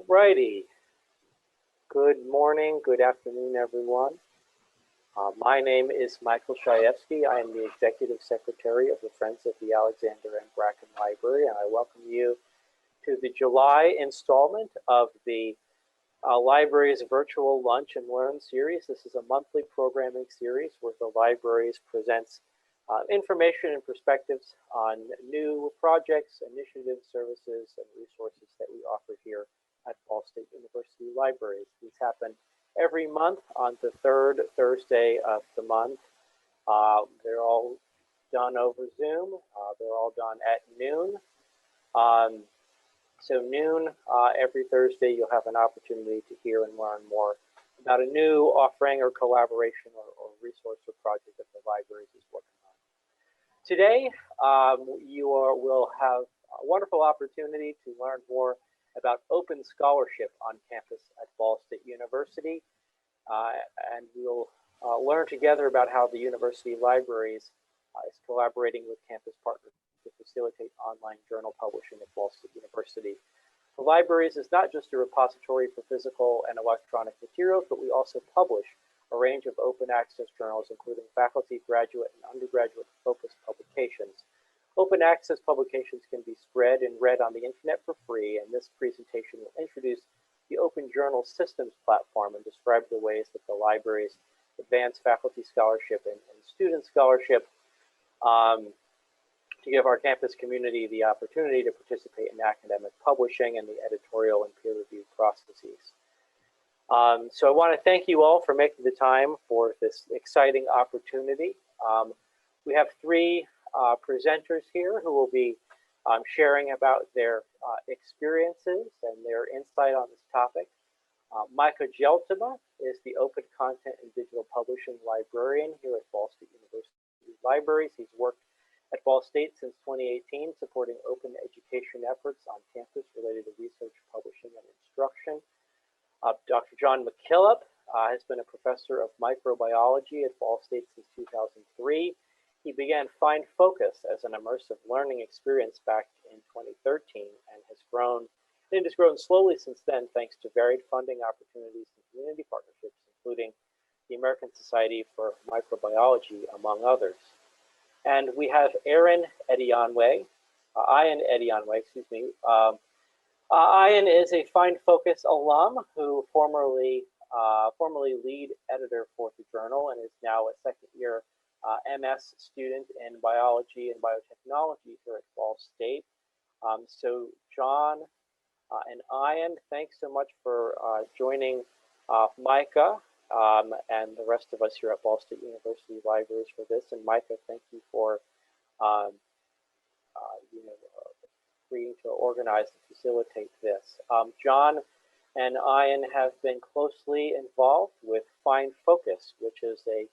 Righty. Good morning, good afternoon, everyone. My name is Michael Shayevsky. I am the Executive Secretary of the Friends of the Alexander and Bracken Library, and I welcome you to the July installment of the library's virtual Lunch and Learn series. This is a monthly programming series where the libraries presents information and perspectives on new projects, initiatives, services, and resources that we offer here at Ball State University Libraries. These happen every month on the third Thursday of the month. They're all done over Zoom. They're all done at noon. So noon every Thursday, you'll have an opportunity to hear and learn more about a new offering or collaboration or resource or project that the libraries is working on. Today, you will have a wonderful opportunity to learn more about open scholarship on campus at Ball State University. And we'll learn together about how the university libraries is collaborating with campus partners to facilitate online journal publishing at Ball State University. The libraries is not just a repository for physical and electronic materials, but we also publish a range of open access journals, including faculty, graduate, and undergraduate focused publications. Open access publications can be spread and read on the internet for free, and this presentation will introduce the Open Journal Systems platform and describe the ways that the libraries advance faculty scholarship and student scholarship to give our campus community the opportunity to participate in academic publishing and the editorial and peer review processes. So I want to thank you all for making the time for this exciting opportunity. We have three presenters here who will be sharing about their experiences and their insight on this topic. Micah Jeltima is the Open Content and Digital Publishing Librarian here at Ball State University Libraries. He's worked at Ball State since 2018, supporting open education efforts on campus related to research, publishing, and instruction. Dr. John McKillop has been a professor of microbiology at Ball State since 2003. He began Find Focus as an immersive learning experience back in 2013 and has grown slowly since then thanks to varied funding opportunities and community partnerships, including the American Society for Microbiology, among others. And we have Ian Edionwe, excuse me. Ian is a Find Focus alum who formerly lead editor for the journal and is now a second-year MS student in biology and biotechnology here at Ball State. So John and Ian, thanks so much for joining Micah and the rest of us here at Ball State University Libraries for this. And Micah, thank you for agreeing to organize and facilitate this. John and Ian have been closely involved with Find Focus, which is an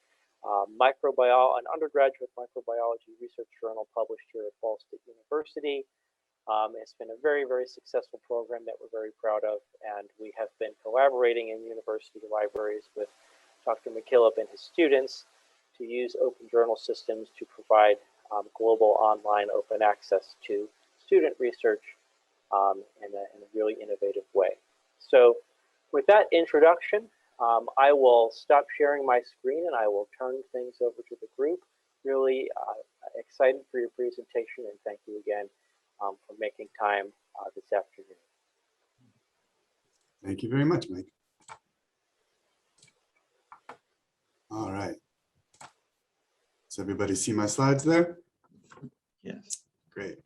undergraduate microbiology research journal published here at Ball State University. It's been a very, very successful program that we're very proud of, and we have been collaborating in university libraries with Dr. McKillop and his students to use open journal systems to provide global online open access to student research in a really innovative way. So with that introduction, I will stop sharing my screen and I will turn things over to the group. Really excited for your presentation, and thank you again for making time this afternoon. Thank you very much, Mike. All right. Does everybody see my slides there? Yes. Great.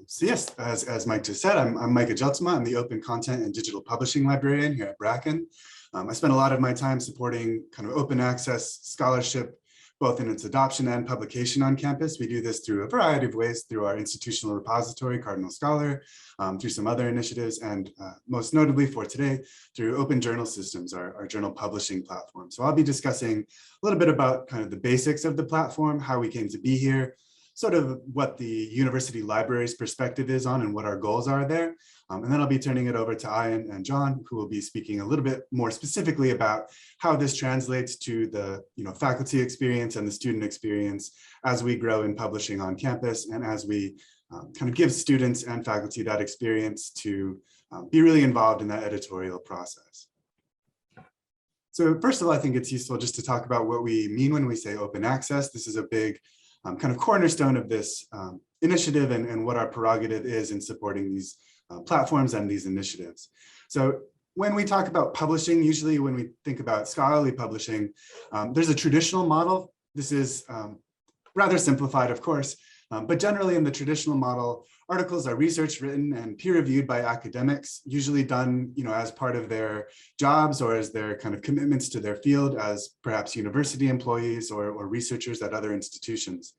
So yes, as Mike just said, I'm Micah Jeltima. I'm the Open Content and Digital Publishing Librarian here at Bracken. I spend a lot of my time supporting kind of open access scholarship, both in its adoption and publication on campus. We do this through a variety of ways, through our institutional repository, Cardinal Scholar, through some other initiatives, and most notably for today, through Open Journal Systems, our journal publishing platform. So I'll be discussing a little bit about kind of the basics of the platform, how we came to be here, sort of what the university library's perspective is on and what our goals are there. And then I'll be turning it over to Ian and John, who will be speaking a little bit more specifically about how this translates to the faculty experience and the student experience as we grow in publishing on campus and as we kind of gives students and faculty that experience to be really involved in that editorial process. So first of all, I think it's useful just to talk about what we mean when we say open access. This is a big kind of cornerstone of this initiative and what our prerogative is in supporting these platforms and these initiatives. So when we talk about publishing, usually when we think about scholarly publishing, there's a traditional model. This is rather simplified, of course, but generally in the traditional model, articles are research written and peer reviewed by academics, usually done, as part of their jobs or as their kind of commitments to their field as perhaps university employees or researchers at other institutions.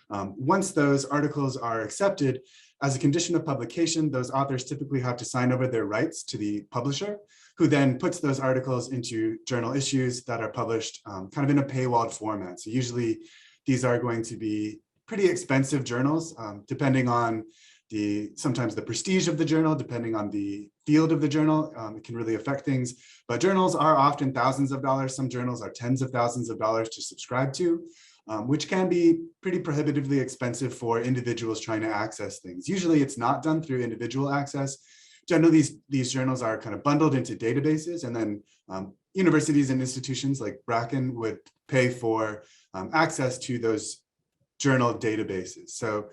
Once those articles are accepted, as a condition of publication, those authors typically have to sign over their rights to the publisher, who then puts those articles into journal issues that are published kind of in a paywalled format. So usually these are going to be pretty expensive journals, depending on sometimes the prestige of the journal, depending on the field of the journal, it can really affect things. But journals are often thousands of dollars. Some journals are tens of thousands of dollars to subscribe to, which can be pretty prohibitively expensive for individuals trying to access things. Usually it's not done through individual access. Generally, these journals are kind of bundled into databases, and then universities and institutions like Bracken would pay for access to those journal databases. So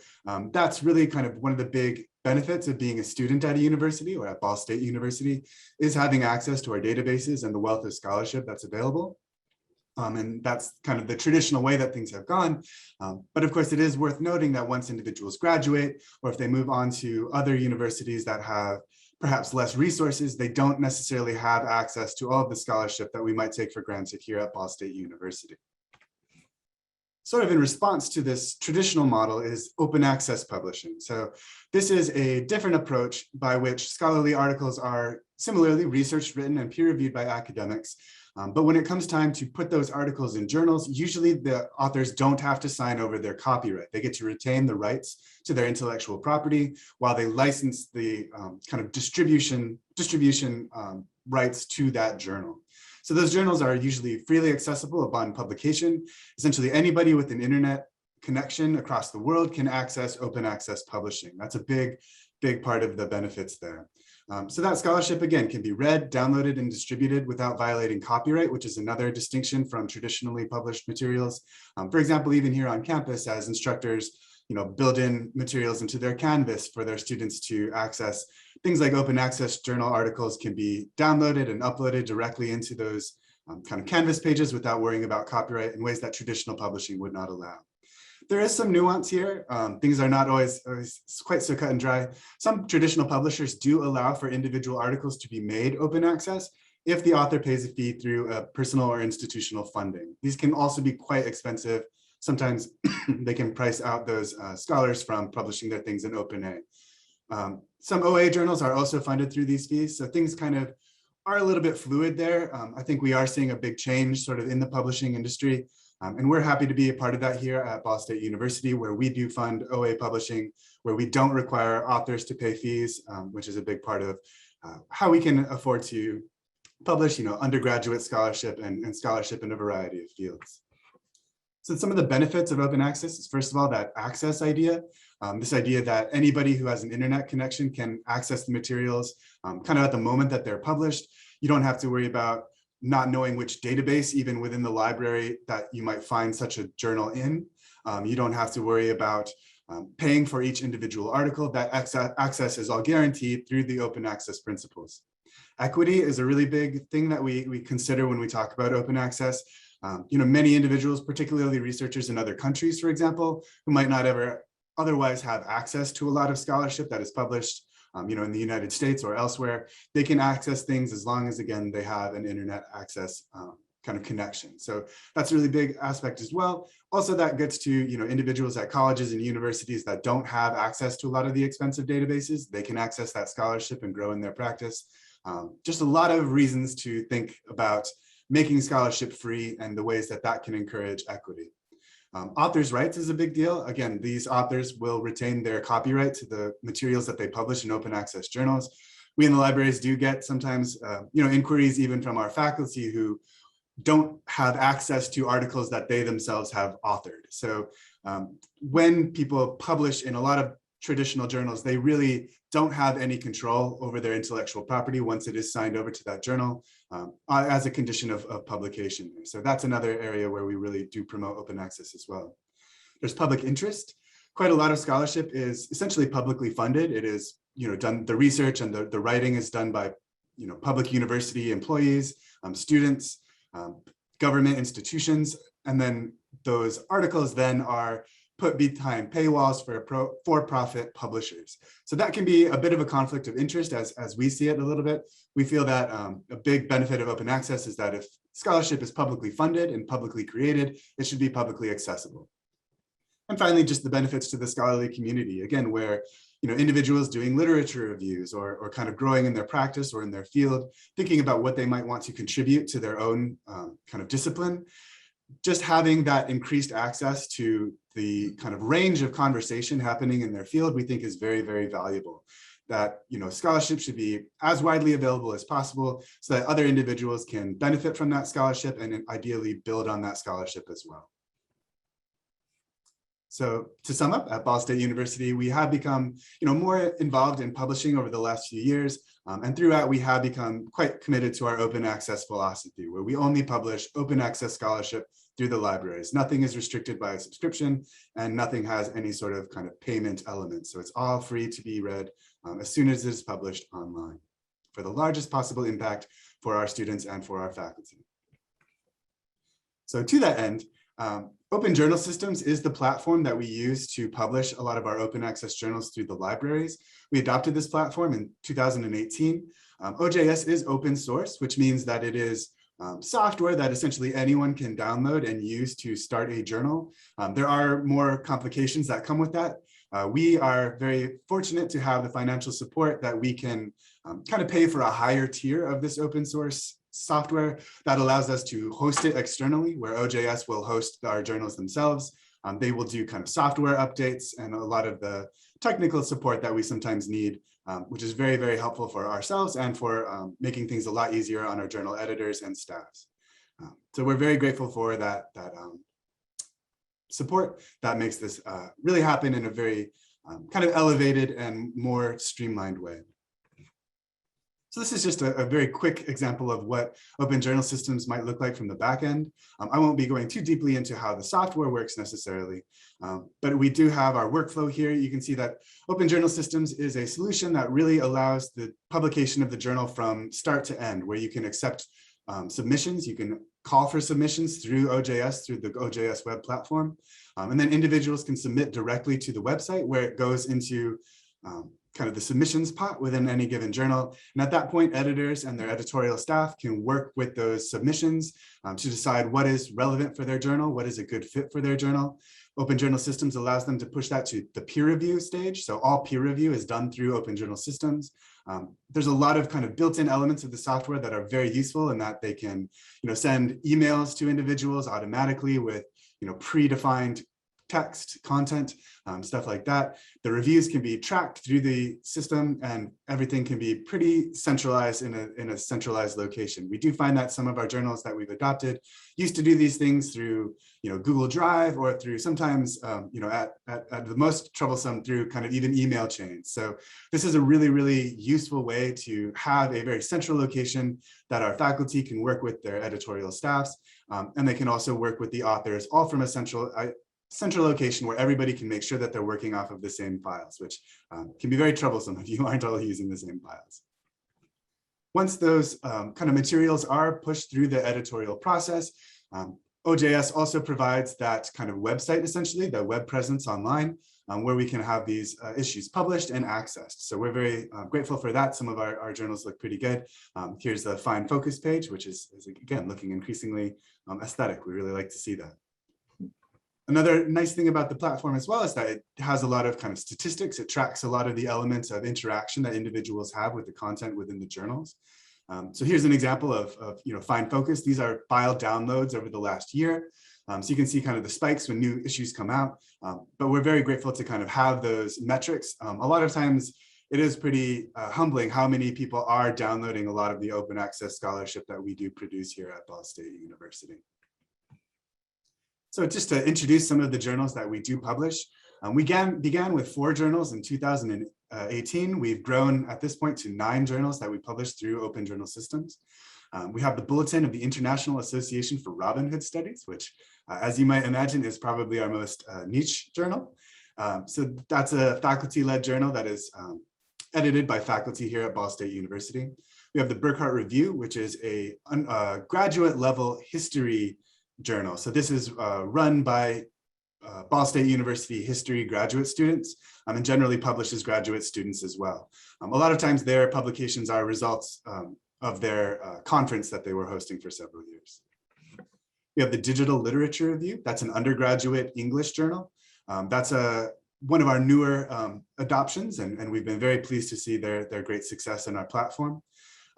that's really kind of one of the big benefits of being a student at a university or at Ball State University, is having access to our databases and the wealth of scholarship that's available. And that's kind of the traditional way that things have gone. But of course, it is worth noting that once individuals graduate, or if they move on to other universities that have perhaps less resources, they don't necessarily have access to all of the scholarship that we might take for granted here at Ball State University. Sort of in response to this traditional model is open access publishing. So this is a different approach by which scholarly articles are similarly research written and peer reviewed by academics. But when it comes time to put those articles in journals, usually the authors don't have to sign over their copyright. They get to retain the rights to their intellectual property while they license the kind of distribution rights to that journal. So those journals are usually freely accessible upon publication. Essentially, anybody with an internet connection across the world can access open access publishing. That's a big part of the benefits there. So that scholarship, again, can be read, downloaded, and distributed without violating copyright, which is another distinction from traditionally published materials. For example, even here on campus, as instructors build in materials into their Canvas for their students to access, things like open access journal articles can be downloaded and uploaded directly into those kind of Canvas pages without worrying about copyright in ways that traditional publishing would not allow. There is some nuance here. Things are not always quite so cut and dry. Some traditional publishers do allow for individual articles to be made open access if the author pays a fee through personal or institutional funding. These can also be quite expensive. Sometimes they can price out those scholars from publishing their things in open A. Some OA journals are also funded through these fees, so things kind of are a little bit fluid there. I think we are seeing a big change sort of in the publishing industry, and we're happy to be a part of that here at Ball State University, where we do fund OA publishing, where we don't require authors to pay fees, which is a big part of how we can afford to publish, undergraduate scholarship and scholarship in a variety of fields. So some of the benefits of open access is, first of all, that access idea. This idea that anybody who has an internet connection can access the materials kind of at the moment that they're published. You don't have to worry about not knowing which database, even within the library, that you might find such a journal in. You don't have to worry about paying for each individual article. That access is all guaranteed through the open access principles. Equity is a really big thing that we consider when we talk about open access. Many individuals, particularly researchers in other countries, for example, who might not ever otherwise have access to a lot of scholarship that is published, in the United States or elsewhere, they can access things as long as, again, they have an internet access kind of connection. So that's a really big aspect as well. Also, that gets to, individuals at colleges and universities that don't have access to a lot of the expensive databases. They can access that scholarship and grow in their practice. Just a lot of reasons to think about making scholarship free and the ways that that can encourage equity. Authors' rights is a big deal. Again, these authors will retain their copyright to the materials that they publish in open access journals. We in the libraries do get sometimes, inquiries even from our faculty who don't have access to articles that they themselves have authored. So when people publish in a lot of traditional journals, they really don't have any control over their intellectual property once it is signed over to that journal as a condition of publication. So that's another area where we really do promote open access as well. There's public interest. Quite a lot of scholarship is essentially publicly funded. It is, done, the research and the writing is done by, public university employees, students, government institutions, and then those articles then are put behind paywalls for-profit publishers. So that can be a bit of a conflict of interest as we see it a little bit. We feel that a big benefit of open access is that if scholarship is publicly funded and publicly created, it should be publicly accessible. And finally, just the benefits to the scholarly community, again, where individuals doing literature reviews or kind of growing in their practice or in their field, thinking about what they might want to contribute to their own kind of discipline. Just having that increased access to the kind of range of conversation happening in their field, we think is very, very valuable. That scholarship should be as widely available as possible so that other individuals can benefit from that scholarship and ideally build on that scholarship as well. So to sum up, at Ball State University, we have become more involved in publishing over the last few years. And throughout, we have become quite committed to our open access philosophy, where we only publish open access scholarship through the libraries. Nothing is restricted by a subscription, and nothing has any sort of kind of payment element. So it's all free to be read as soon as it is published online for the largest possible impact for our students and for our faculty. So to that end, Open Journal Systems is the platform that we use to publish a lot of our open access journals through the libraries. We adopted this platform in 2018. OJS is open source, which means that it is software that essentially anyone can download and use to start a journal. There are more complications that come with that. We are very fortunate to have the financial support that we can kind of pay for a higher tier of this open source software that allows us to host it externally, where OJS will host our journals themselves. They will do kind of software updates and a lot of the technical support that we sometimes need, which is very, very helpful for ourselves and for making things a lot easier on our journal editors and staffs. So we're very grateful for that support that makes this really happen in a very kind of elevated and more streamlined way. So this is just a very quick example of what open journal systems might look like from the back end. I won't be going too deeply into how the software works necessarily, but we do have our workflow here. You can see that open journal systems is a solution that really allows the publication of the journal from start to end, where you can accept submissions. You can call for submissions through OJS, through the OJS web platform. And then individuals can submit directly to the website where it goes into kind of the submissions pot within any given journal. And at that point, editors and their editorial staff can work with those submissions to decide what is relevant for their journal, what is a good fit for their journal. Open Journal Systems allows them to push that to the peer review stage. So all peer review is done through Open Journal Systems. There's a lot of kind of built-in elements of the software that are very useful in that they can send emails to individuals automatically with predefined text, content, stuff like that. The reviews can be tracked through the system and everything can be pretty centralized in a centralized location. We do find that some of our journals that we've adopted used to do these things through Google Drive or through sometimes at the most troublesome through kind of even email chains. So this is a really, really useful way to have a very central location that our faculty can work with their editorial staffs, and they can also work with the authors all from a central location where everybody can make sure that they're working off of the same files, which can be very troublesome if you aren't all using the same files. Once those kind of materials are pushed through the editorial process, OJS also provides that kind of website, essentially, the web presence online, where we can have these issues published and accessed. So we're very grateful for that. Some of our journals look pretty good. Here's the Find Focus page, which is again, looking increasingly aesthetic. We really like to see that. Another nice thing about the platform as well is that it has a lot of kind of statistics. It tracks a lot of the elements of interaction that individuals have with the content within the journals. So here's an example of Find Focus. These are file downloads over the last year. So you can see kind of the spikes when new issues come out. But we're very grateful to kind of have those metrics. A lot of times it is pretty humbling how many people are downloading a lot of the open access scholarship that we do produce here at Ball State University. So just to introduce some of the journals that we do publish, We began with 4 journals in 2018. We've grown at this point to 9 journals that we publish through Open Journal Systems. We have the Bulletin of the International Association for Robin Hood Studies, which, as you might imagine, is probably our most niche journal. So that's a faculty-led journal that is edited by faculty here at Ball State University. We have the Burkhart Review, which is a graduate level history journal. So this is run by Ball State University history graduate students and generally publishes graduate students as well. A lot of times their publications are results of their conference that they were hosting for several years. We have the Digital Literature Review. That's an undergraduate English journal. That's one of our newer adoptions, and we've been very pleased to see their great success in our platform.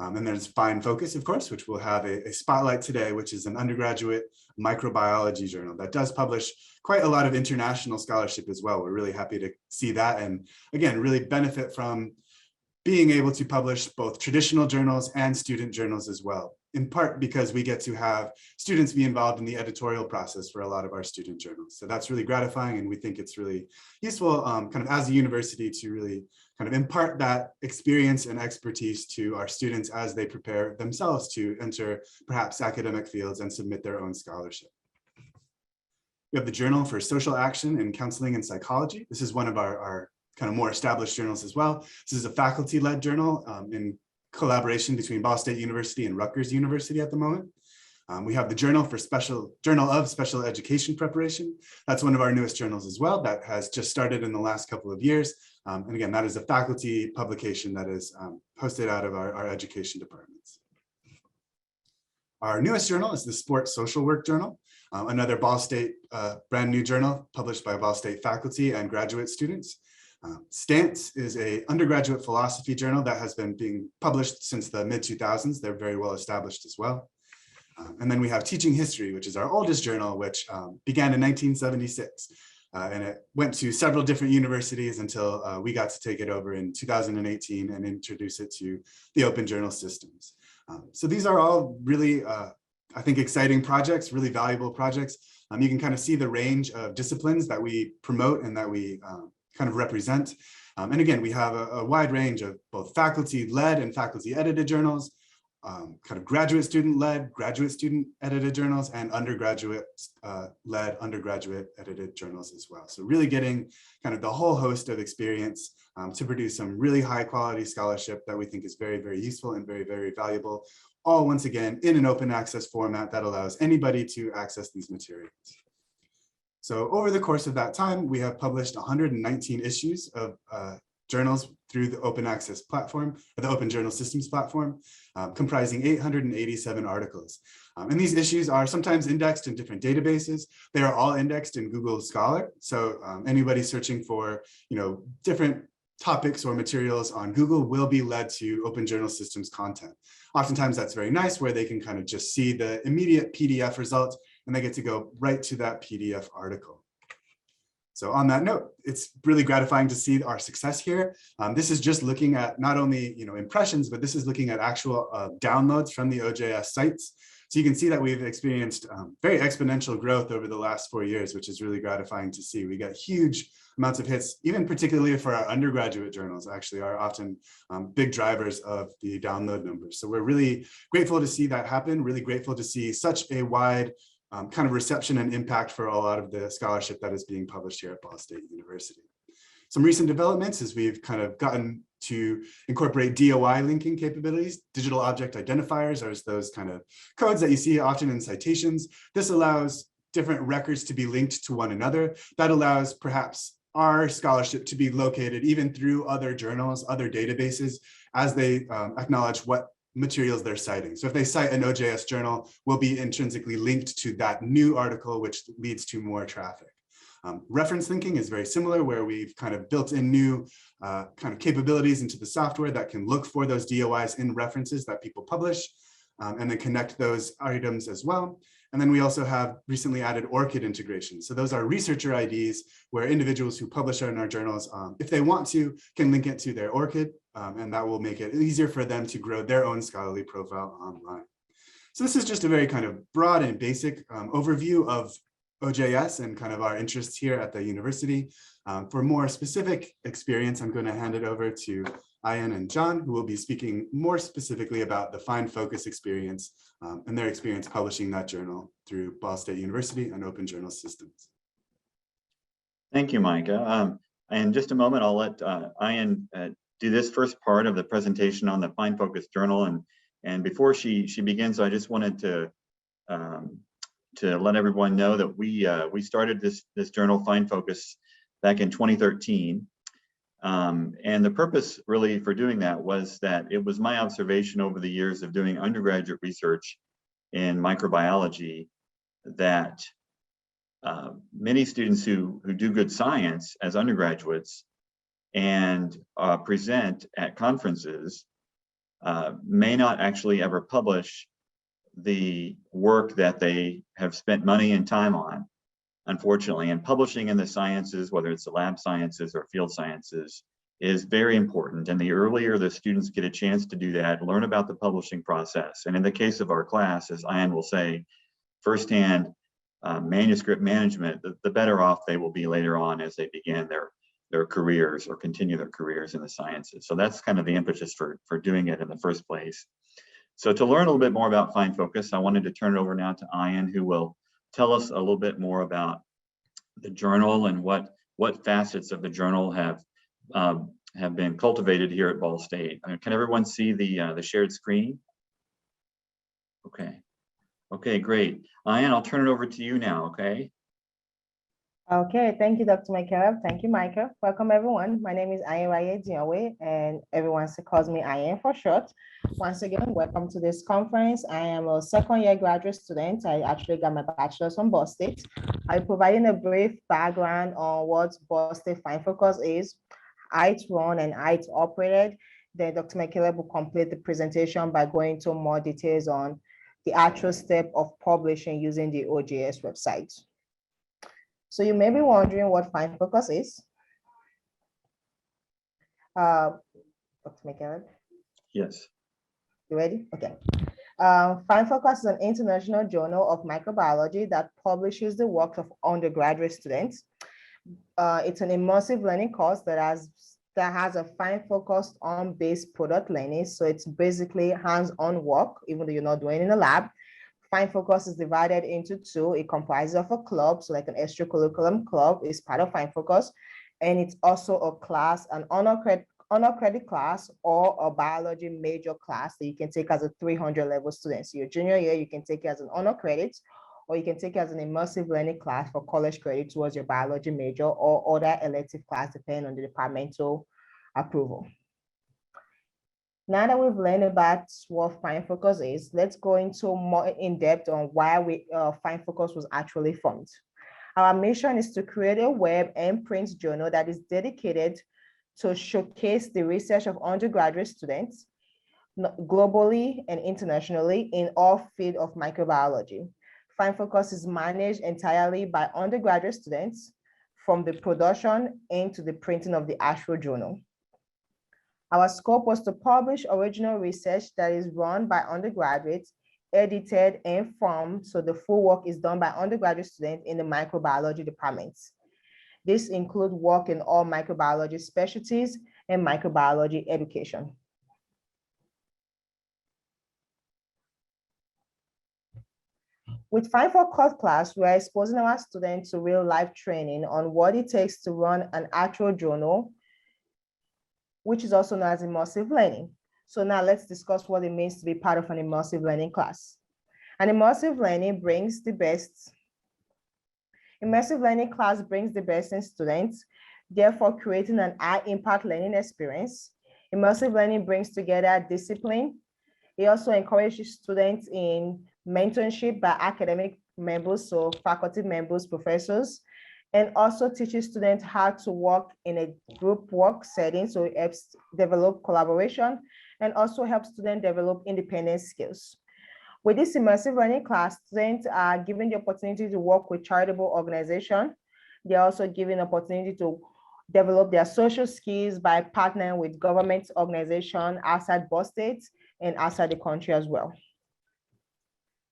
And there's Fine Focus, of course, which will have a spotlight today, which is an undergraduate microbiology journal that does publish quite a lot of international scholarship as well. We're really happy to see that, and again, really benefit from being able to publish both traditional journals and student journals as well, in part because we get to have students be involved in the editorial process for a lot of our student journals. So that's really gratifying, and we think it's really useful kind of as a university to really kind of impart that experience and expertise to our students as they prepare themselves to enter perhaps academic fields and submit their own scholarship. We have the Journal for Social Action in Counseling and Psychology. This is one of our kind of more established journals as well. This is a faculty-led journal in collaboration between Ball State University and Rutgers University at the moment. We have the Journal of Special Education Preparation. That's one of our newest journals as well that has just started in the last couple of years. And again, that is a faculty publication that is hosted out of our education departments. Our newest journal is the Sports Social Work Journal, another Ball State brand new journal published by Ball State faculty and graduate students. Stance is an undergraduate philosophy journal that has been being published since the mid-2000s. They're very well established as well. And then we have Teaching History, which is our oldest journal, which began in 1976. And it went to several different universities until we got to take it over in 2018 and introduce it to the Open Journal Systems. So these are all really, I think, exciting projects, really valuable projects. You can kind of see the range of disciplines that we promote and that we kind of represent. And again, we have a wide range of both faculty-led and faculty-edited journals, kind of graduate student-led, graduate student-edited journals, and undergraduate-led, undergraduate-edited journals as well. So really getting kind of the whole host of experience to produce some really high-quality scholarship that we think is very, very useful and very, very valuable, all once again in an open access format that allows anybody to access these materials. So over the course of that time, we have published 119 issues of journals through the open access platform, the Open Journal Systems platform, comprising 887 articles. And these issues are sometimes indexed in different databases. They are all indexed in Google Scholar. So anybody searching for, different topics or materials on Google will be led to Open Journal Systems content. Oftentimes that's very nice, where they can kind of just see the immediate PDF result and they get to go right to that PDF article. So on that note, it's really gratifying to see our success here. This is just looking at not only impressions, but this is looking at actual downloads from the OJS sites. So you can see that we've experienced very exponential growth over the last 4 years, which is really gratifying to see. We got huge amounts of hits, even particularly for our undergraduate journals, actually are often big drivers of the download numbers. So we're really grateful to see that happen, really grateful to see such a wide kind of reception and impact for a lot of the scholarship that is being published here at Ball State University. Some recent developments is we've kind of gotten to incorporate DOI linking capabilities. Digital object identifiers are those kind of codes that you see often in citations. This allows different records to be linked to one another. That allows perhaps our scholarship to be located even through other journals, other databases, as they acknowledge what materials they're citing. So if they cite an OJS journal, will be intrinsically linked to that new article, which leads to more traffic. Reference linking is very similar, where we've kind of built in new kind of capabilities into the software that can look for those DOIs in references that people publish, and then connect those items as well. And then we also have recently added ORCID integration. So those are researcher IDs where individuals who publish in our journals, if they want to, can link it to their ORCID, and that will make it easier for them to grow their own scholarly profile online. So this is just a very kind of broad and basic overview of OJS and kind of our interests here at the university. For more specific experience, I'm going to hand it over to Ian and John, who will be speaking more specifically about the Find Focus experience and their experience publishing that journal through Ball State University and Open Journal Systems. Thank you, Micah. In just a moment, I'll let Ian do this first part of the presentation on the Find Focus journal. And before she begins, I just wanted to let everyone know that we started this journal, Find Focus, back in 2013. And the purpose really for doing that was that it was my observation over the years of doing undergraduate research in microbiology that many students who do good science as undergraduates and present at conferences may not actually ever publish the work that they have spent money and time on, unfortunately. And publishing in the sciences, whether it's the lab sciences or field sciences, is very important. And the earlier the students get a chance to do that, learn about the publishing process. And in the case of our class, as Ian will say, firsthand manuscript management, the better off they will be later on as they begin their careers or continue their careers in the sciences. So that's kind of the impetus for doing it in the first place. So to learn a little bit more about Find Focus, I wanted to turn it over now to Ian, who will tell us a little bit more about the journal and what facets of the journal have been cultivated here at Ball State. Can everyone see the shared screen? Okay, great. Ian, I'll turn it over to you now, okay? Okay, thank you, Dr. Michael. Thank you, Micah. Welcome, everyone. My name is Ian Diawe, and everyone calls me Ian for short. Once again, welcome to this conference. I am a second-year graduate student. I actually got my bachelor's from Ball State. I'll be providing a brief background on what Ball State Find Focus is, how it's run, and how it's operated. Then Dr. Michael will complete the presentation by going into more details on the actual step of publishing using the OJS website. So you may be wondering what Find Focus is. Dr. Michael? Yes. You ready? Okay. Find Focus is an international journal of microbiology that publishes the work of undergraduate students. It's an immersive learning course that has a Find Focus on based product learning. So it's basically hands-on work, even though you're not doing it in a lab. Find Focus is divided into two. It comprises of a club, so like an extracurriculum club is part of Find Focus, and it's also a class, an honor credit class or a biology major class that you can take as a 300 level student. So your junior year, you can take it as an honor credit, or you can take it as an immersive learning class for college credit towards your biology major or other elective class, depending on the departmental approval. Now that we've learned about what Find Focus is, let's go into more in depth on why Find Focus was actually formed. Our mission is to create a web and print journal that is dedicated to showcase the research of undergraduate students globally and internationally in all fields of microbiology. Find Focus is managed entirely by undergraduate students from the production into the printing of the actual journal. Our scope was to publish original research that is run by undergraduates, edited and formed, so the full work is done by undergraduate students in the microbiology departments. This includes work in all microbiology specialties and microbiology education. With Find Focus class, we are exposing our students to real life training on what it takes to run an actual journal, which is also known as immersive learning. So now let's discuss what it means to be part of an immersive learning class. An immersive learning brings the best. Immersive learning class brings the best in students, therefore creating an high impact learning experience. Immersive learning brings together discipline. It also encourages students in mentorship by academic members, so faculty members, professors, and also teaches students how to work in a group work setting. So it helps develop collaboration and also helps students develop independent skills. With this immersive learning class, students are given the opportunity to work with charitable organizations. They're also given opportunity to develop their social skills by partnering with government organizations outside Ball State and outside the country as well.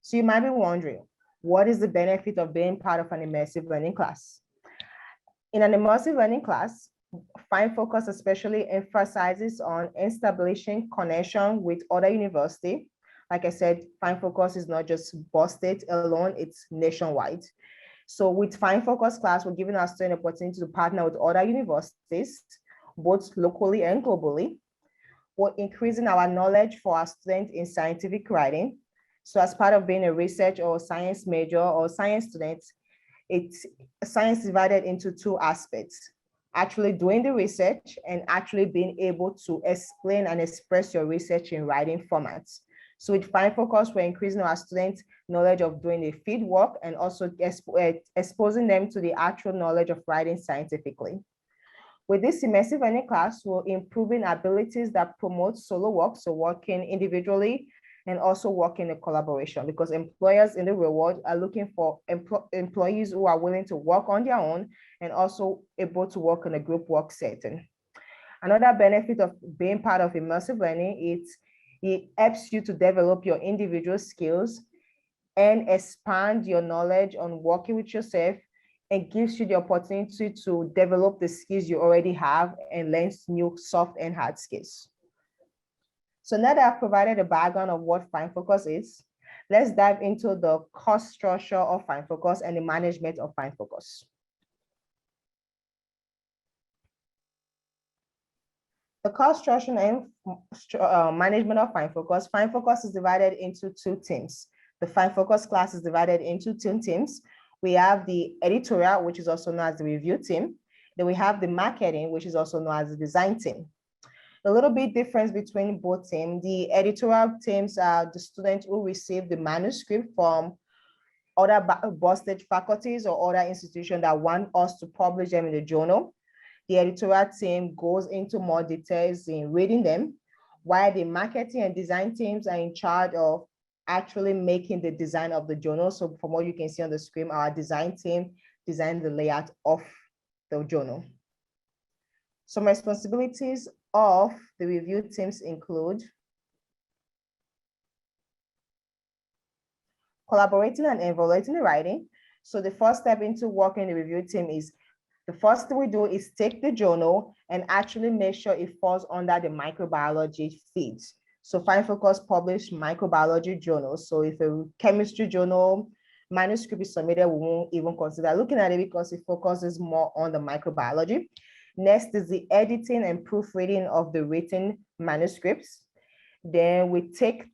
So you might be wondering, what is the benefit of being part of an immersive learning class? In an immersive learning class, Find Focus especially emphasizes on establishing connection with other universities. Like I said, Find Focus is not just Boston State alone, it's nationwide. So with Find Focus class, we're giving our students the opportunity to partner with other universities, both locally and globally. We're increasing our knowledge for our students in scientific writing. So as part of being a research or science major or science student, it's science divided into two aspects: actually doing the research and actually being able to explain and express your research in writing formats. So with Find Focus, we're increasing our students' knowledge of doing the field work and also exposing them to the actual knowledge of writing scientifically. With this immersive learning class, we're improving abilities that promote solo work, so working individually and also working in collaboration, because employers in the real world are looking for employees who are willing to work on their own and also able to work in a group work setting. Another benefit of being part of immersive learning is it helps you to develop your individual skills and expand your knowledge on working with yourself, and gives you the opportunity to develop the skills you already have and learn new soft and hard skills. So now that I've provided a background of what Find Focus is, let's dive into the cost structure of Find Focus and the management of Find Focus. The cost structure and management of Find Focus. Find Focus is divided into two teams. The Find Focus class is divided into two teams. We have the editorial, which is also known as the review team. Then we have the marketing, which is also known as the design team. A little bit difference between both teams. The editorial teams are the students who receive the manuscript from other Boston faculties or other institutions that want us to publish them in the journal. The editorial team goes into more details in reading them, while the marketing and design teams are in charge of actually making the design of the journal. So from what you can see on the screen, our design team designed the layout of the journal. Some responsibilities of the review teams include collaborating and evaluating the writing. So the first step into working in the review team is, the first thing we do is take the journal and actually make sure it falls under the microbiology feed. So Find Focus publish microbiology journals. So if a chemistry journal manuscript is submitted, we won't even consider looking at it because it focuses more on the microbiology. Next is the editing and proofreading of the written manuscripts. Then we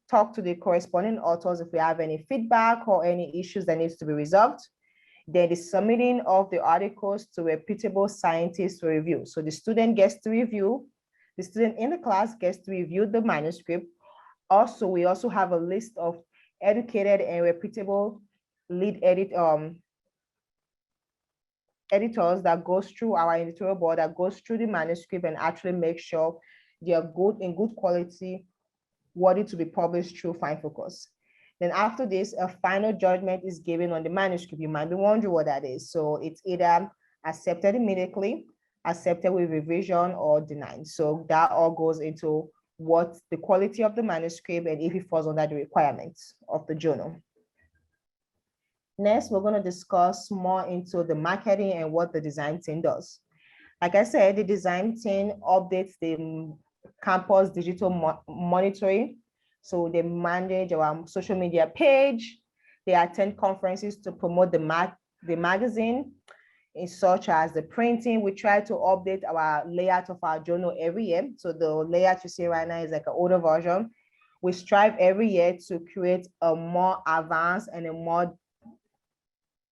talk to the corresponding authors if we have any feedback or any issues that needs to be resolved. Then the submitting of the articles to reputable scientists to review. So the student gets to review, the student in the class gets to review the manuscript. Also, we also have a list of educated and reputable lead editors that goes through our editorial board, that goes through the manuscript and actually make sure they are good, in good quality, worthy to be published through Find Focus. Then after this, a final judgment is given on the manuscript. You might be wondering what that is. So it's either accepted immediately, accepted with revision, or denied. So that all goes into what the quality of the manuscript and if it falls under the requirements of the journal. Next, we're going to discuss more into the marketing and what the design team does. Like I said, the design team updates the campus digital monitoring. So they manage our social media page. They attend conferences to promote the magazine, such as the printing. We try to update our layout of our journal every year. So the layout you see right now is like an older version. We strive every year to create a more advanced and a more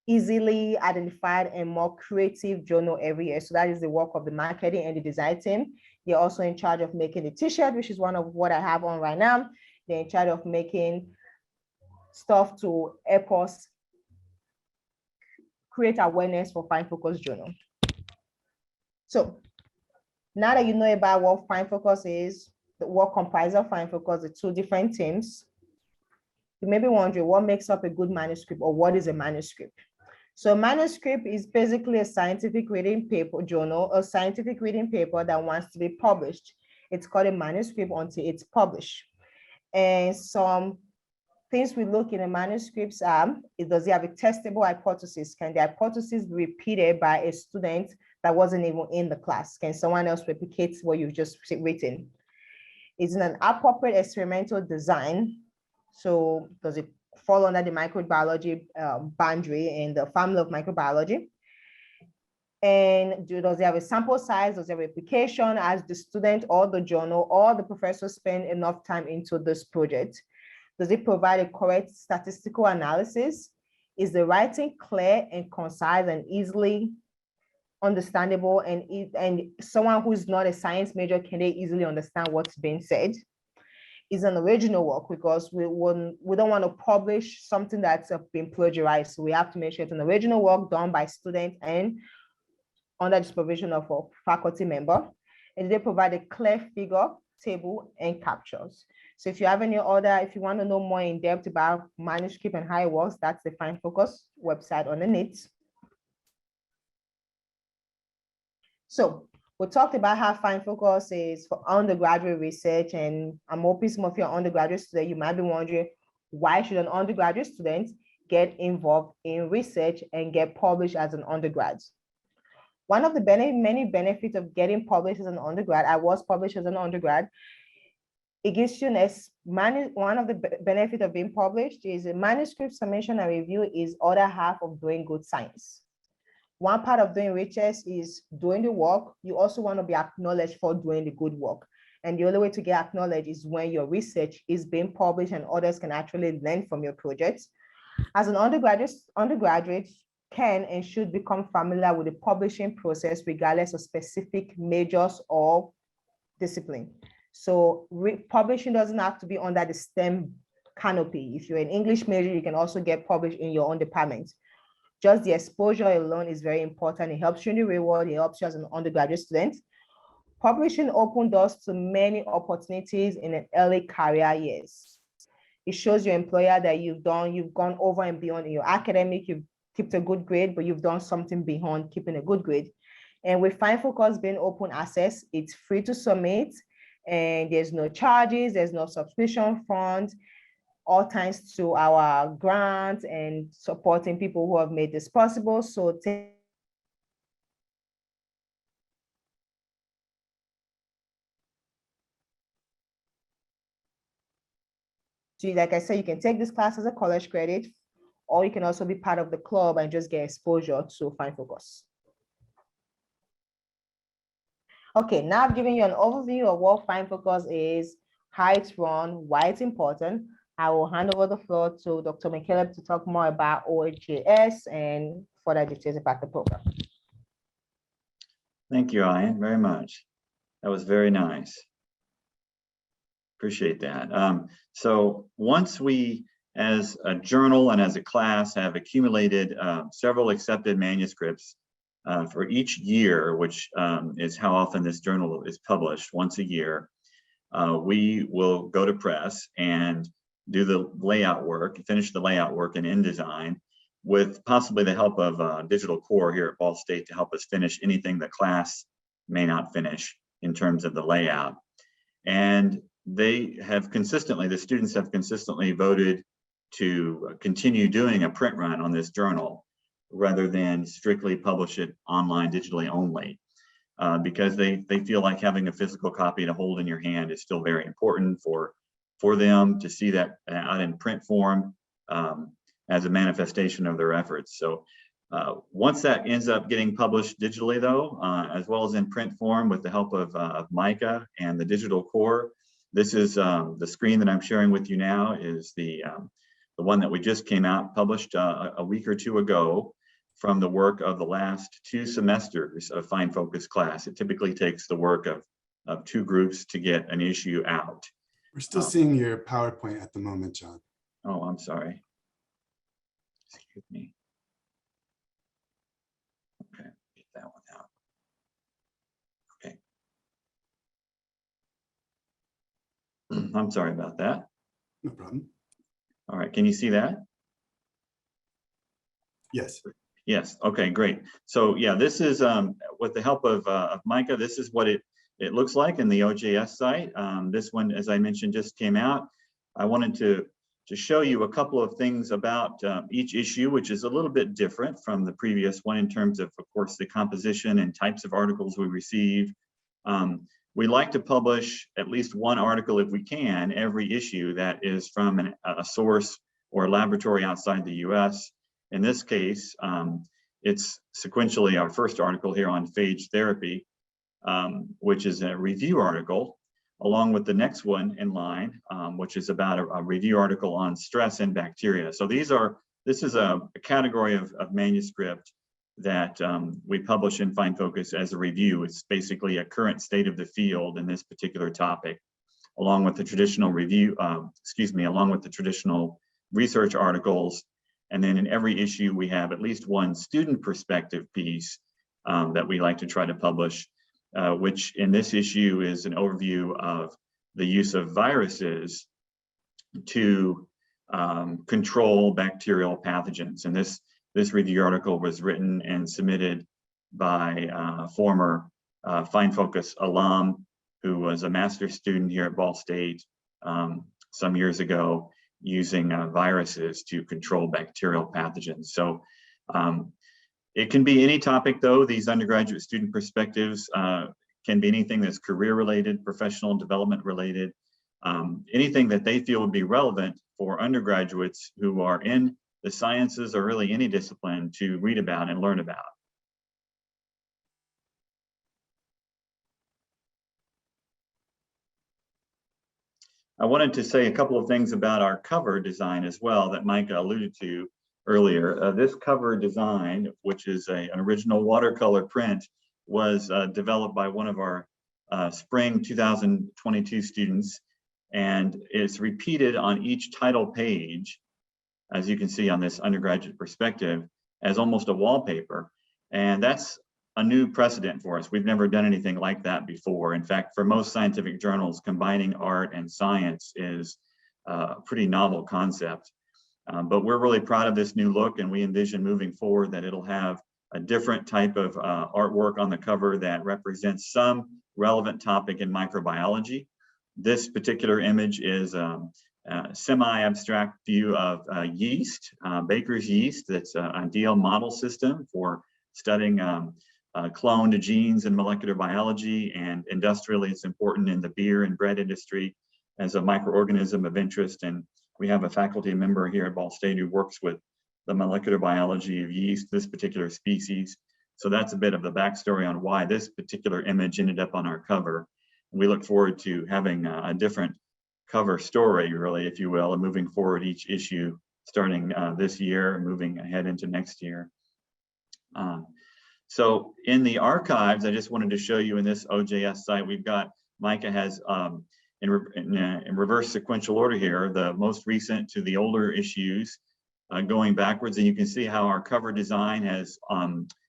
easily identified and more creative journal every year. So that is the work of the marketing and the design team. They're also in charge of making the t-shirt, which is one of what I have on right now. They're in charge of making stuff to help us create awareness for Find Focus journal. So now that you know about what Find Focus is, what comprises of Find Focus, the two different teams, you may be wondering what makes up a good manuscript, or what is a manuscript? So a manuscript is basically a scientific reading paper journal, a scientific reading paper that wants to be published. It's called a manuscript until it's published. And some things we look in a manuscripts are, does it have a testable hypothesis? Can the hypothesis be repeated by a student that wasn't even in the class? Can someone else replicate what you've just written? Is it an appropriate experimental design? So does it fall under the microbiology boundary in the family of microbiology? And does it have a sample size? Does it have replication? As the student or the journal or the professor spend enough time into this project? Does it provide a correct statistical analysis? Is the writing clear and concise and easily understandable? And someone who's not a science major, can they easily understand what's being said? Is an original work, because we don't want to publish something that's been plagiarized. So we have to make sure it's an original work done by students and under the supervision of a faculty member. And they provide a clear figure, table, and captures. So if you have any other, if you want to know more in depth about manuscript and how it works, that's the FindFocus website underneath. So we talked about how FindFocus is for undergraduate research, and I'm hoping some of your undergraduate students, you might be wondering, why should an undergraduate student get involved in research and get published as an undergrad? One of the many benefits of getting published as an undergrad, I was published as an undergrad, it gives you one of the benefits of being published is a manuscript submission and review is other half of doing good science. One part of doing research is doing the work. You also want to be acknowledged for doing the good work. And the only way to get acknowledged is when your research is being published and others can actually learn from your projects. As an undergraduate can and should become familiar with the publishing process regardless of specific majors or discipline. So publishing doesn't have to be under the STEM canopy. If you're an English major, you can also get published in your own department. Just the exposure alone is very important. It helps you in the real world. It helps you as an undergraduate student. Publishing opens doors to many opportunities in an early career years. It shows your employer that you've gone over and beyond in your academic, you've kept a good grade, but you've done something beyond keeping a good grade. And with FindFocus being open access, it's free to submit, and there's no charges, there's no subscription fund, all thanks to our grants and supporting people who have made this possible. So like I said, you can take this class as a college credit, or you can also be part of the club and just get exposure to FindFocus. Okay, now I've given you an overview of what FindFocus is, how it's run, why it's important. I will hand over the floor to Dr. McCaleb to talk more about OHJS and further details about the program. Thank you, Ian, very much. That was very nice. Appreciate that. So once we, as a journal and as a class, have accumulated several accepted manuscripts for each year, which is how often this journal is published, once a year, we will go to press and do the layout work, finish the layout work in InDesign, with possibly the help of Digital Core here at Ball State to help us finish anything the class may not finish in terms of the layout. And they have consistently, the students have consistently voted to continue doing a print run on this journal rather than strictly publish it online digitally only, because they feel like having a physical copy to hold in your hand is still very important for them to see that out in print form as a manifestation of their efforts. So once that ends up getting published digitally though, as well as in print form with the help of Micah and the Digital Core, this is the screen that I'm sharing with you now is the one that we just came out, published a week or two ago from the work of the last 2 semesters of FindFocus class. It typically takes the work of 2 groups to get an issue out. We're still seeing your PowerPoint at the moment, John. Oh, I'm sorry. Excuse me. Okay, get that one out. Okay. I'm sorry about that. No problem. All right, can you see that? Yes. Yes, okay, great. So yeah, this is with the help of Micah, this is what it looks like in the OJS site. This one, as I mentioned, just came out. I wanted to to show you a couple of things about each issue, which is a little bit different from the previous one in terms of course, the composition and types of articles we receive. We like to publish at least one article if we can every issue that is from a source or a laboratory outside the US. In this case, it's sequentially our first article here on phage therapy, which is a review article, along with the next one in line, which is about a review article on stress and bacteria. So this is a category of manuscript that we publish in FindFocus as a review. It's basically a current state of the field in this particular topic, along with the traditional review, along with the traditional research articles. And then in every issue, we have at least one student perspective piece that we like to try to publish, which in this issue is an overview of the use of viruses to control bacterial pathogens. And this review article was written and submitted by former FindFocus alum who was a master's student here at Ball State some years ago, using viruses to control bacterial pathogens. So it can be any topic though. These undergraduate student perspectives can be anything that's career related, professional development related, anything that they feel would be relevant for undergraduates who are in the sciences or really any discipline to read about and learn about. I wanted to say a couple of things about our cover design as well that Micah alluded to earlier. This cover design, which is an original watercolor print, was developed by one of our spring 2022 students, and it's repeated on each title page, as you can see on this undergraduate perspective, as almost a wallpaper. And that's a new precedent for us. We've never done anything like that before. In fact, for most scientific journals, combining art and science is a pretty novel concept. But we're really proud of this new look, and we envision moving forward that it'll have a different type of artwork on the cover that represents some relevant topic in microbiology. This particular image is a semi-abstract view of yeast, baker's yeast. That's an ideal model system for studying cloned genes in molecular biology, and industrially it's important in the beer and bread industry as a microorganism of interest. And we have a faculty member here at Ball State who works with the molecular biology of yeast, this particular species. So that's a bit of the backstory on why this particular image ended up on our cover. We look forward to having a different cover story, really, if you will, and moving forward each issue starting this year and moving ahead into next year. So in the archives, I just wanted to show you in this OJS site, we've got, Micah has in reverse sequential order here, the most recent to the older issues going backwards. And you can see how our cover design has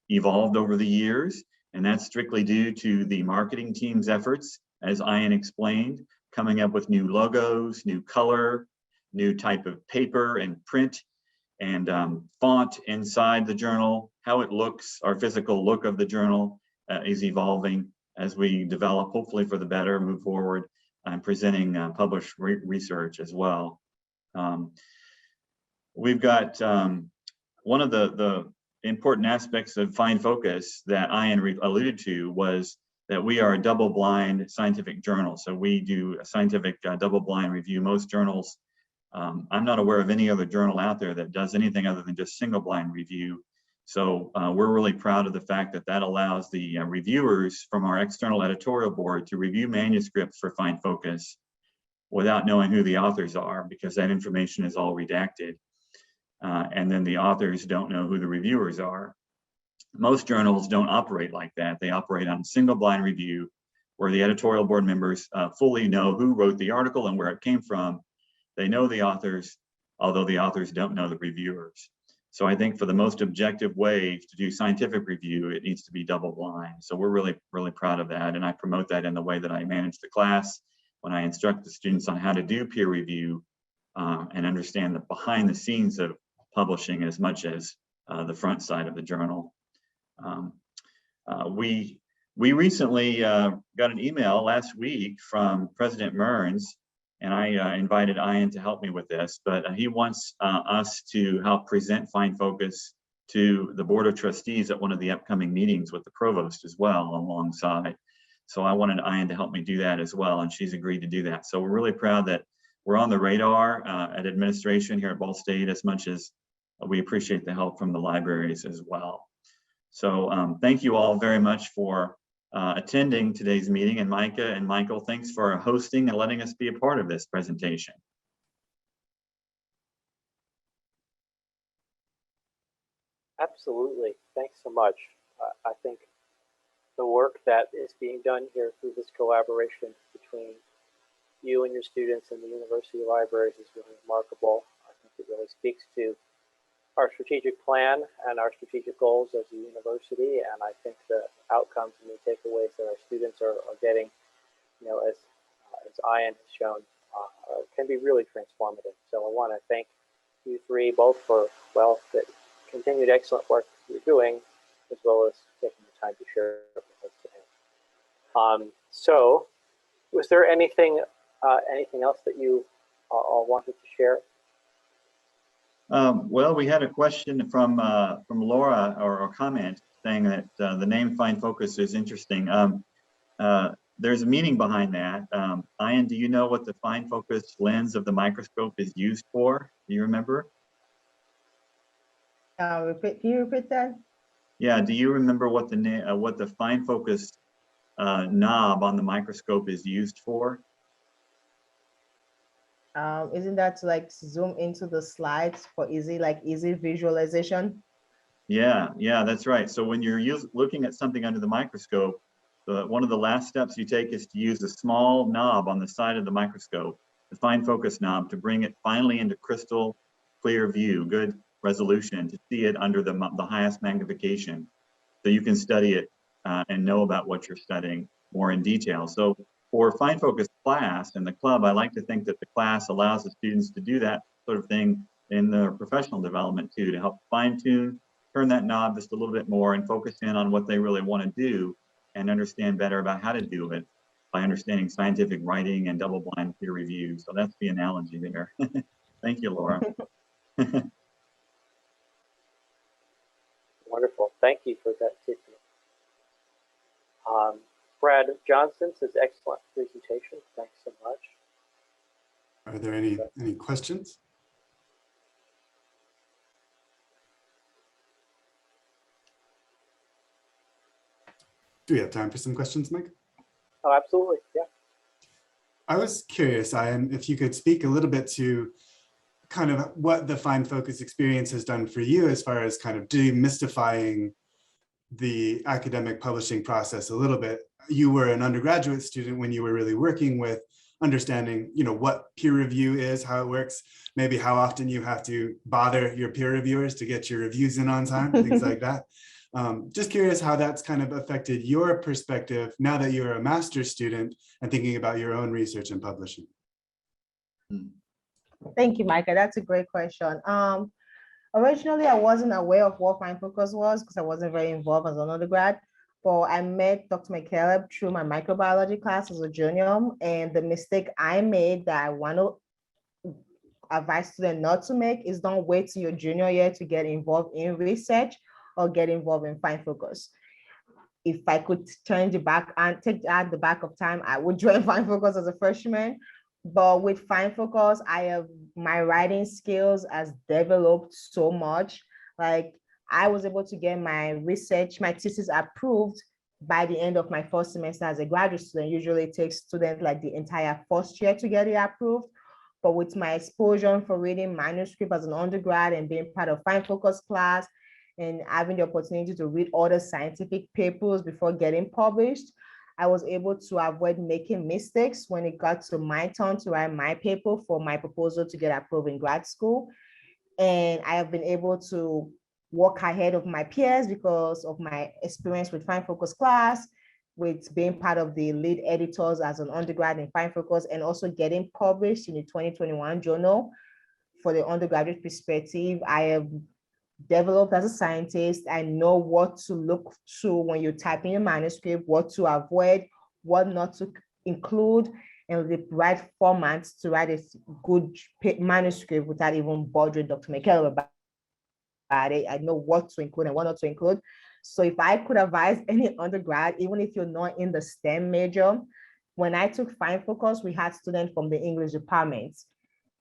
evolved over the years. And that's strictly due to the marketing team's efforts, as Ian explained, coming up with new logos, new color, new type of paper and print, and font inside the journal. How it looks, our physical look of the journal is evolving as we develop, hopefully for the better, move forward, and presenting published research as well. We've got one of the important aspects of FindFocus that Ian alluded to was that we are a double-blind scientific journal. So we do a scientific double-blind review. Most journals, I'm not aware of any other journal out there that does anything other than just single-blind review. So we're really proud of the fact that that allows the reviewers from our external editorial board to review manuscripts for FindFocus without knowing who the authors are, because that information is all redacted. And then the authors don't know who the reviewers are. Most journals don't operate like that. They operate on single blind review, where the editorial board members fully know who wrote the article and where it came from. They know the authors, although the authors don't know the reviewers. So I think for the most objective way to do scientific review, it needs to be double blind. So we're really, really proud of that. And I promote that in the way that I manage the class when I instruct the students on how to do peer review and understand the behind the scenes of publishing as much as the front side of the journal. We recently got an email last week from President Mearns, and I invited Ian to help me with this, but he wants us to help present Find Focus to the Board of Trustees at one of the upcoming meetings with the Provost as well alongside. So I wanted Ian to help me do that as well, and she's agreed to do that. So we're really proud that we're on the radar at administration here at Ball State, as much as we appreciate the help from the libraries as well. So thank you all very much for attending today's meeting, and Micah and Michael, thanks for hosting and letting us be a part of this presentation. Absolutely. Thanks so much. I think the work that is being done here through this collaboration between you and your students and the university libraries is really remarkable. I think it really speaks to our strategic plan and our strategic goals as a university, and I think the outcomes and the takeaways that our students are getting, you know, as Ian has shown, can be really transformative. So I want to thank you three both for, well, the continued excellent work you're doing, as well as taking the time to share with us today. So was there anything else that you all wanted to share? Well, we had a question from Laura, or a comment saying that the name Find Focus is interesting. There's a meaning behind that. Ian, do you know what the Find Focus lens of the microscope is used for? Do you remember? Can you repeat that? Yeah, do you remember what the Find Focus knob on the microscope is used for? Isn't that to like zoom into the slides for easy visualization? Yeah, that's right. So when you're looking at something under the microscope, one of the last steps you take is to use a small knob on the side of the microscope, the Find Focus knob, to bring it finally into crystal clear view, good resolution, to see it under the highest magnification, so you can study it and know about what you're studying more in detail. So for Find Focus class and the club, I like to think that the class allows the students to do that sort of thing in their professional development too, to help fine tune, turn that knob just a little bit more and focus in on what they really want to do and understand better about how to do it by understanding scientific writing and double-blind peer review. So that's the analogy there. Thank you, Laura. Wonderful. Thank you for that tip. Brad Johnson says, excellent presentation. Thanks so much. Are there any questions? Do we have time for some questions, Mike? Oh, absolutely. Yeah. I was curious, Ian, if you could speak a little bit to kind of what the Find Focus experience has done for you as far as kind of demystifying the academic publishing process a little bit. You were an undergraduate student when you were really working with understanding, you know, what peer review is, how it works, maybe how often you have to bother your peer reviewers to get your reviews in on time, things like that. Just curious how that's kind of affected your perspective now that you're a master's student and thinking about your own research and publishing. Thank you, Micah. That's a great question. Originally, I wasn't aware of what Find Focus was because I wasn't very involved as an undergrad. But I met Dr. McCaleb through my microbiology class as a junior, and the mistake I made that I want to advise students not to make is don't wait till your junior year to get involved in research or get involved in Find Focus. If I could turn the back and take at the back of time, I would join Find Focus as a freshman. But with Find Focus, my writing skills has developed so much. Like I was able to get my thesis approved by the end of my first semester as a graduate student. Usually it takes students like the entire first year to get it approved. But with my exposure for reading manuscript as an undergrad and being part of Find Focus class and having the opportunity to read other scientific papers before getting published, I was able to avoid making mistakes when it got to my turn to write my paper for my proposal to get approved in grad school. And I have been able to walk ahead of my peers because of my experience with Find Focus class, with being part of the lead editors as an undergrad in Find Focus, and also getting published in the 2021 journal. For the undergraduate perspective, I have developed as a scientist. I know what to look to when you're typing a manuscript, what to avoid, what not to include. and the right formats to write a good manuscript without even bothering Dr. McKellar about it. I know what to include and what not to include. So if I could advise any undergrad, even if you're not in the STEM major, when I took Fine Focus, we had students from the English department.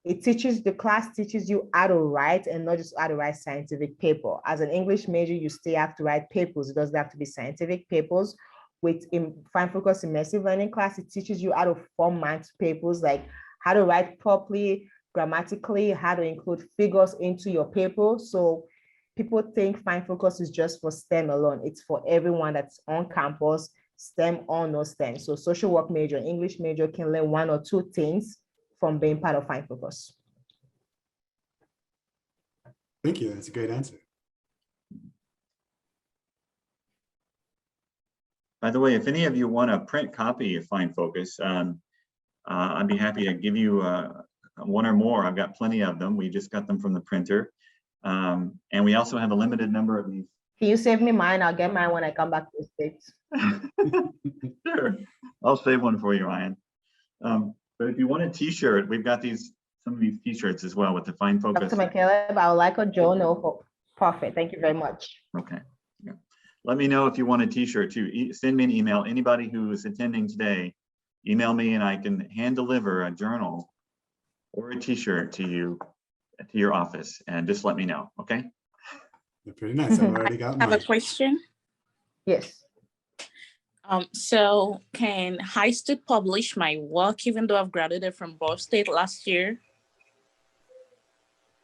The class teaches you how to write and not just how to write scientific paper. As an English major, you still have to write papers. It doesn't have to be scientific papers. With Fine Focus immersive learning class, it teaches you how to format papers, like how to write properly, grammatically, how to include figures into your paper. So people think Fine Focus is just for STEM alone. It's for everyone that's on campus, STEM or no STEM. So social work major, English major can learn one or two things from being part of Fine Focus. Thank you. That's a great answer. By the way, if any of you want a print copy of Fine Focus, I'd be happy to give you one or more. I've got plenty of them. We just got them from the printer. And we also have a limited number of these. Can you save me mine? I'll get mine when I come back to the States. Sure, I'll save one for you, Ryan. But if you want a T-shirt, we've got some of these T-shirts as well with the Fine Focus. Dr. McKellar, I would like a journal for profit. Thank you very much. Okay. Yeah. Let me know if you want a T-shirt too. Send me an email. Anybody who is attending today, email me and I can hand deliver a journal or a T-shirt to you, to your office, and just let me know. Okay. They're pretty nice. I've already got I have mine. a question. Yes. So can I still publish my work even though I've graduated from Ball State last year?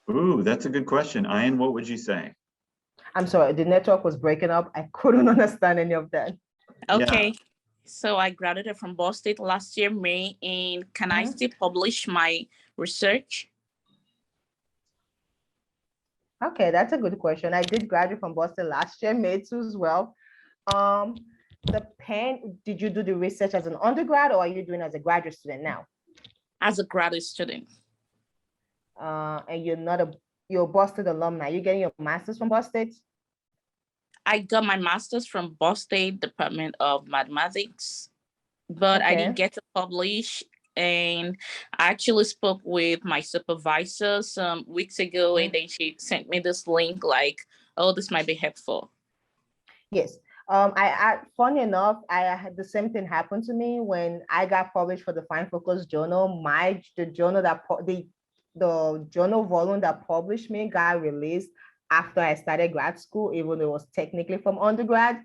Ooh, that's a good question. Ian, what would you say? I'm sorry, the network was breaking up. I couldn't understand any of that. Okay. So I graduated from Ball State last year, May, and can I still publish my research? Okay, that's a good question. I did graduate from Boston last year, May too as well. Did you do the research as an undergrad or are you doing as a graduate student now? As a graduate student. And you're a Boston alumni. You're getting your master's from Boston? I got my master's from Ball State Department of Mathematics, but I didn't get to publish. And I actually spoke with my supervisor some weeks ago, and then she sent me this link like, oh, this might be helpful. Yes. Funny enough, I had the same thing happen to me when I got published for the Fine Focus journal. The journal volume that published me got released after I started grad school, even though it was technically from undergrad.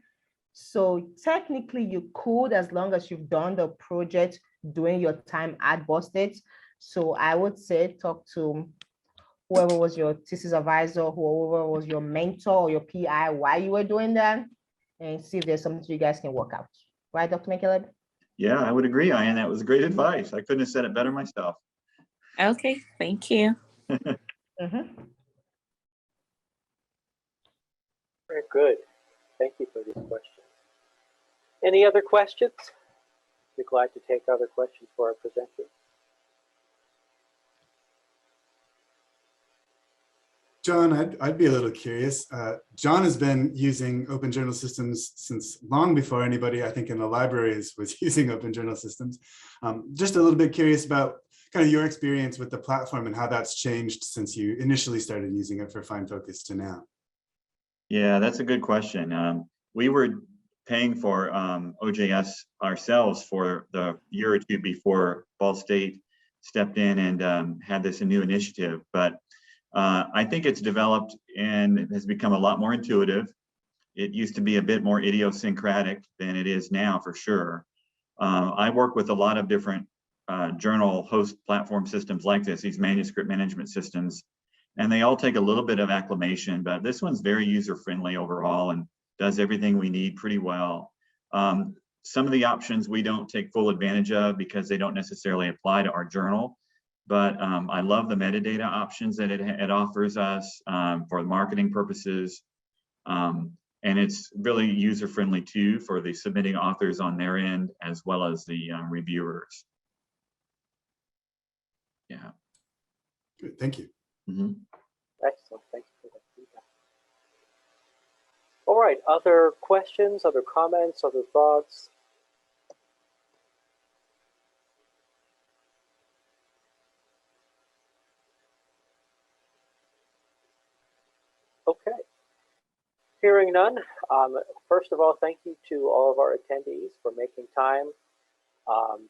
So technically you could, as long as you've done the project during your time at Ball State. So I would say talk to whoever was your thesis advisor, whoever was your mentor or your PI while you were doing that, and see if there's something you guys can work out. Right, Dr. McKellar? Yeah, I would agree, Ian. That was great advice. I couldn't have said it better myself. Okay, thank you. Very good. Thank you for these questions. Any other questions? Be glad to take other questions for our presenter. John, I'd be a little curious. John has been using open journal systems since long before anybody, I think, in the libraries was using open journal systems. Just a little bit curious about kind of your experience with the platform and how that's changed since you initially started using it for Fine Focus to now. Yeah, that's a good question. We were paying for OJS ourselves for the year or two before Ball State stepped in and had this new initiative, but I think it's developed and has become a lot more intuitive. It used to be a bit more idiosyncratic than it is now, for sure. I work with a lot of different journal host platform systems like this, these manuscript management systems, and they all take a little bit of acclimation, but this one's very user-friendly overall and does everything we need pretty well. Some of the options we don't take full advantage of because they don't necessarily apply to our journal. But I love the metadata options that it offers us for marketing purposes. And it's really user-friendly too for the submitting authors on their end, as well as the reviewers. Yeah. Good, thank you. Mm-hmm. Excellent, thank you for that feedback. All right, other questions, other comments, other thoughts? Okay. Hearing none, first of all, thank you to all of our attendees for making time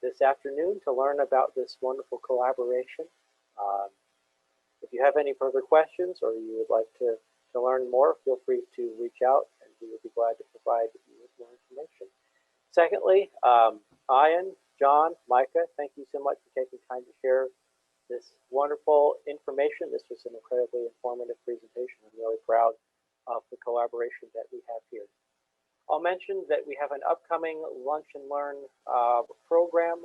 this afternoon to learn about this wonderful collaboration. If you have any further questions or you would like to learn more, feel free to reach out and we would be glad to provide you with more information. Secondly, Ian, John, Micah, thank you so much for taking time to share this wonderful information. This was an incredibly informative presentation. I'm really proud of the collaboration that we have here. I'll mention that we have an upcoming Lunch and Learn program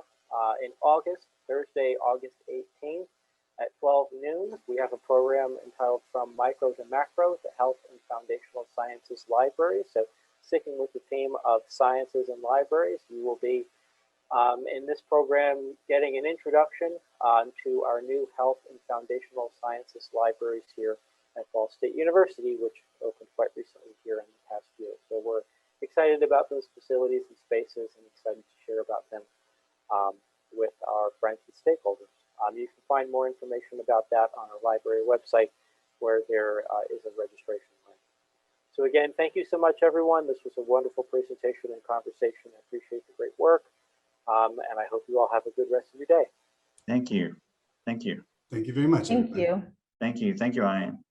in August, Thursday, August 18th at 12 noon. We have a program entitled From Micro to Macro, the Health and Foundational Sciences Library. So sticking with the theme of sciences and libraries, you will be in this program getting an introduction to our new Health and Foundational Sciences Libraries here at Ball State University, which opened quite recently here in the past year. So we're excited about those facilities and spaces and excited to share about them with our friends and stakeholders. You can find more information about that on our library website where there is a registration link. So again, thank you so much, everyone. This was a wonderful presentation and conversation. I appreciate the great work. And I hope you all have a good rest of your day. Thank you. Thank you. Thank you very much. Thank everybody. you. Thank you. Thank you, Ian.